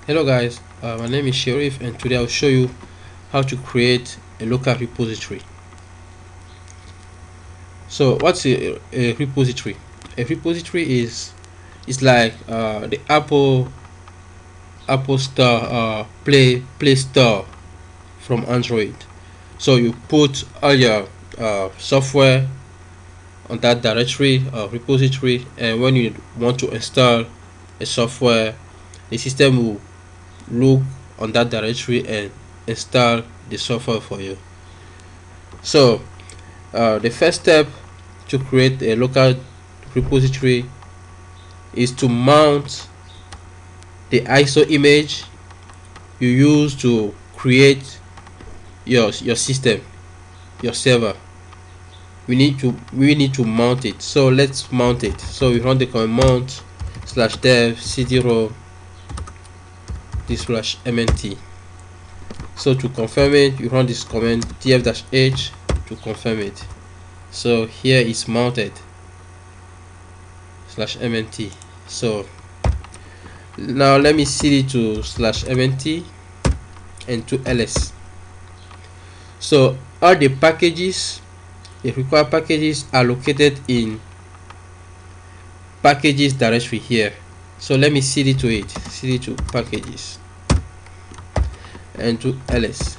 Hello guys, my name is Sharif and today I'll show you how to create a local repository. So what's a repository? A repository is like the Apple Store Play Store from Android. So you put all your software on that directory repository, and when you want to install a software, the system will look on that directory and install the software for you. So the first step to create a local repository is to mount the ISO image you use to create your system, your server. We need to mount it. So let's mount it. So we run the command mount /dev cd-rom /mnt. So to confirm it, you run this command df-h to confirm it. So here is mounted /mnt. So now let me cd to /mnt and to ls. So all the packages, the required packages, are located in packages directory here. So let me cd to it, cd to packages and to ls.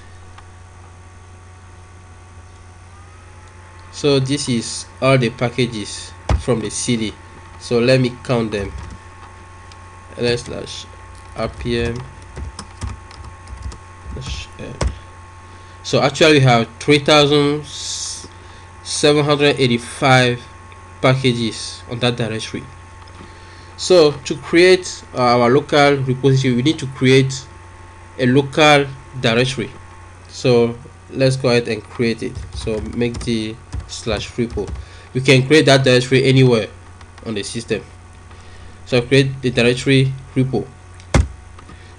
So this is all the packages from the cd. So let me count them. ls/rpm. So actually we have 3,785 packages on that directory. So to create our local repository, we need to create a local directory. So let's go ahead and create it. So make the /repo. You can create that directory anywhere on the system. So create the directory repo.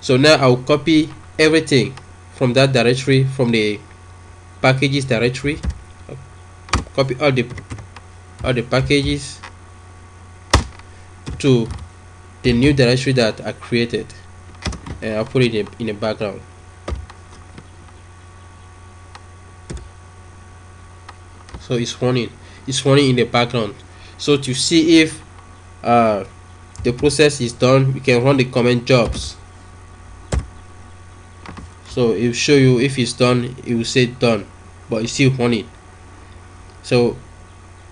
So now I'll copy everything from that directory, from the packages directory. Copy all the packages to the new directory that I created, and I'll put it in the background. So it's running in the background. So to see if the process is done, we can run the command jobs. So it will show you if it's done. It will say done, but it's still running. So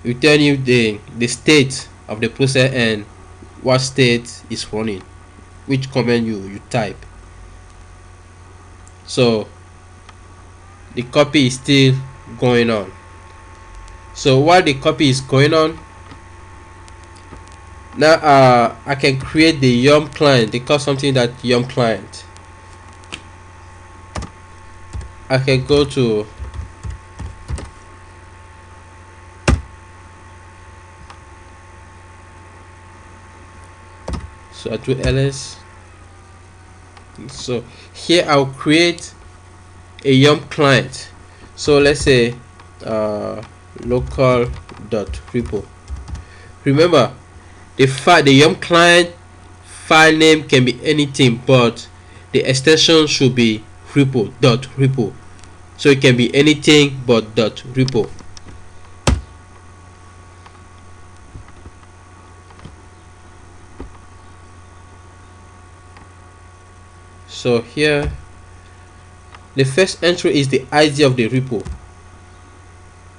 it will tell you the state of the process and what state is running, which command you type. So the copy is still going on. So while the copy is going on, now I can create the Yum client. They call something that Yum client. I can go to I do ls. So here I'll create a Yum client. So let's say local.repo. Remember, the Yum client file name can be anything, but the extension should be repo.repo. So it can be anything but .repo. So here the first entry is the ID of the repo.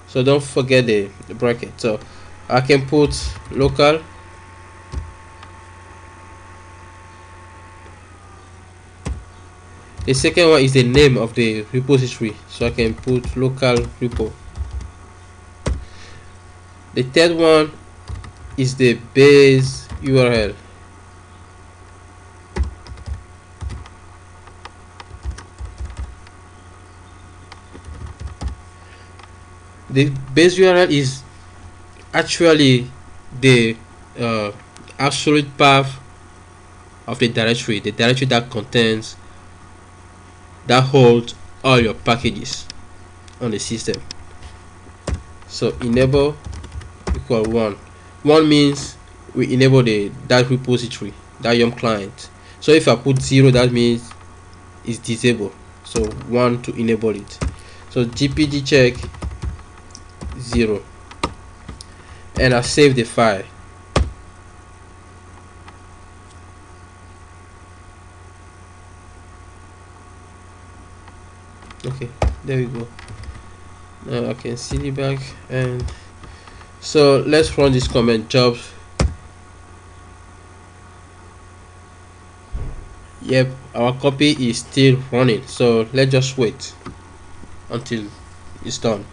So don't forget the bracket. So I can put local. The second one is the name of the repository. So I can put local repo. The third one is the base URL. The base URL is actually the absolute path of the directory that contains, that holds all your packages on the system. So enable =1. 1 means we enable that repository, that Yum client. So if I put 0, that means it's disabled, so 1 to enable it. So gpg check 0, and I save the file. Okay, there we go. Now I can cd back, and so let's run this command jobs. Yep, our copy is still running, so let's just wait until it's done.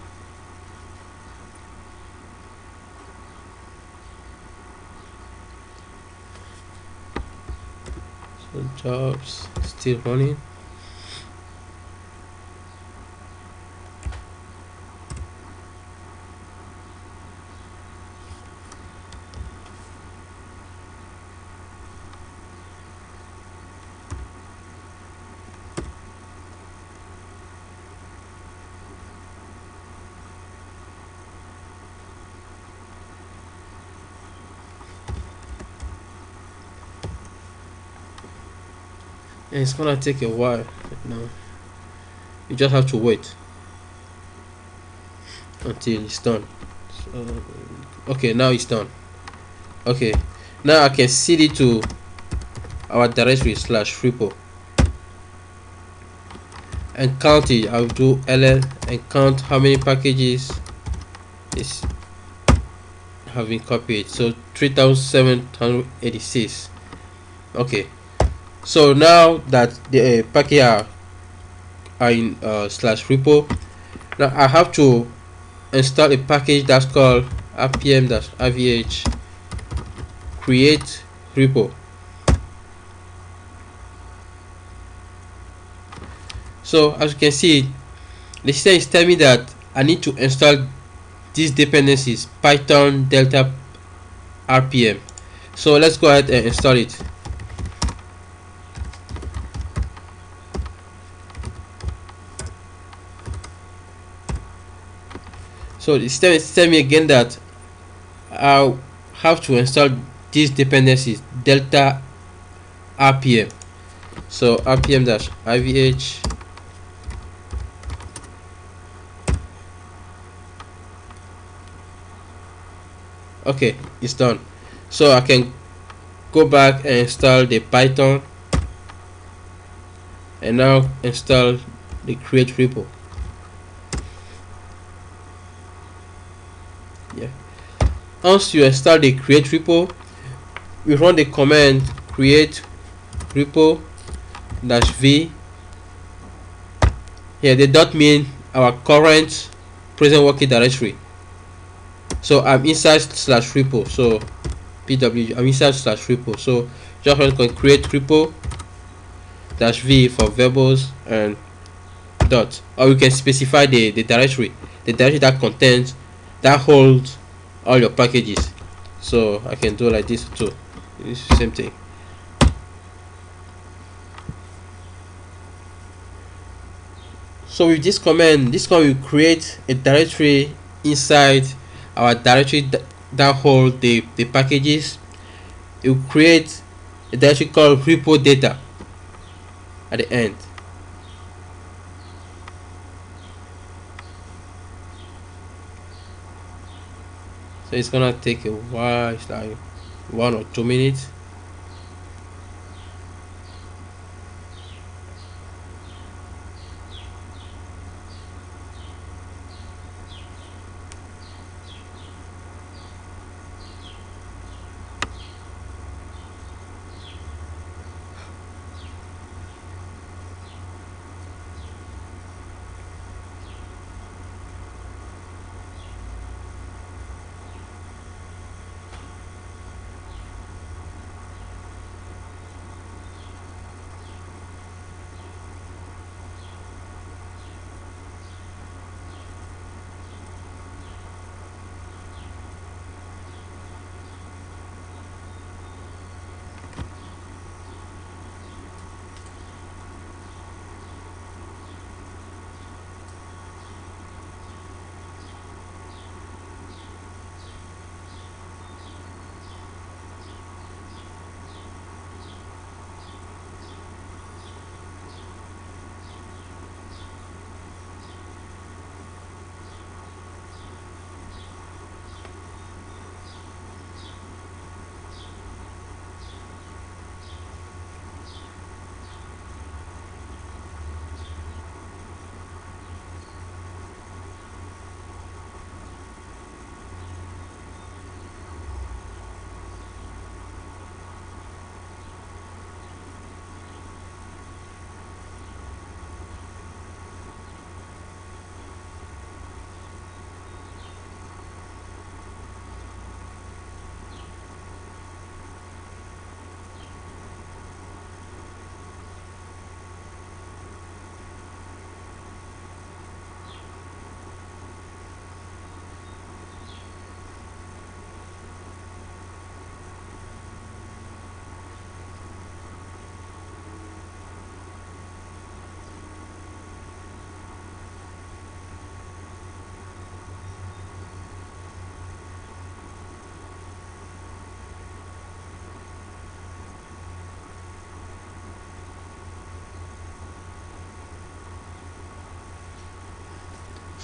So jobs still running. And it's gonna take a while. You just have to wait until it's done. So, okay, now it's done. Okay, now I can cd to our directory /repo and count it. I'll do ll and count how many packages is have been copied. So 3786. Okay, so now that the package are in /repo, now I have to install a package that's called rpm-ivh create repo. So as you can see, the system is telling me that I need to install these dependencies: Python, Delta, RPM. So let's go ahead and install it. So the system is telling me again that I have to install these dependencies: Delta, RPM. So rpm-ivh okay, it's done. So I can go back and install the Python and now install the create repo. Yeah, once you install the create repo, we run the command create repo -v. Here the dot mean our current present working directory. So I'm inside /repo, so pw, I'm inside /repo. So just run create repo -v for variables and dot, or you can specify the directory that contains, that holds all your packages. So I can do like this too. It's the same thing. So with this command will create a directory inside our directory that hold the packages. It will create a directory called repo data at the end. So it's gonna take a while. It's like 1 or 2 minutes.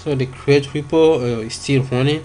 So the create repo is still running.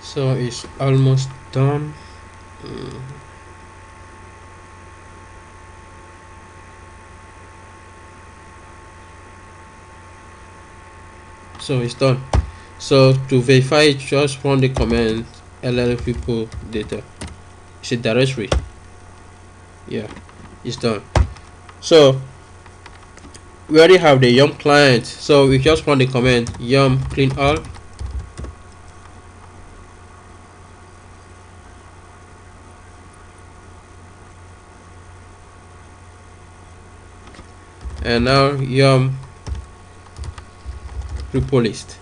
So it's almost done. So it's done. So to verify it, just run the command ll repo data. It's a directory. Yeah, it's done. So we already have the yum client, so we just run the command yum clean all. And now yum repo list.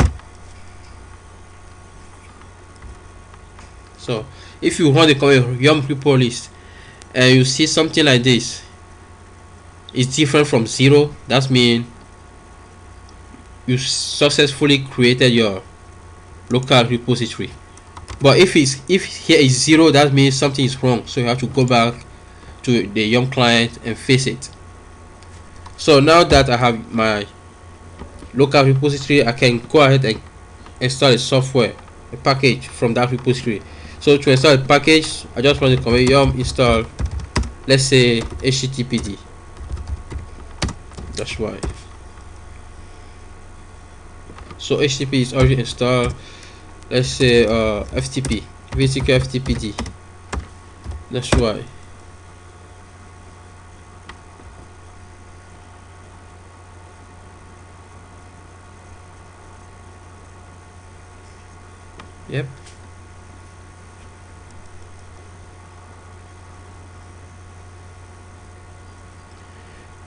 So if you run the command yum repo list and you see something like this, it's different from 0, that means you successfully created your local repository. But if here is 0, that means something is wrong, so you have to go back to the yum client and fix it. So now that I have my local repository, I can go ahead and install a software, a package from that repository. So to install a package, I just want to command yum install, let's say httpd. That's why. So http is already installed. Let's say ftp vtk ftpd. That's why. Yep.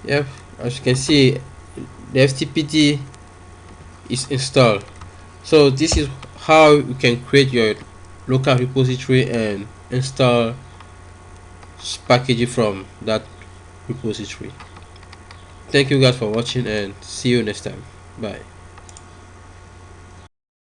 Yep, as you can see, the ftpd is installed. So this is how you can create your local repository and install packaging from that repository. Thank you guys for watching and see you next time. Bye.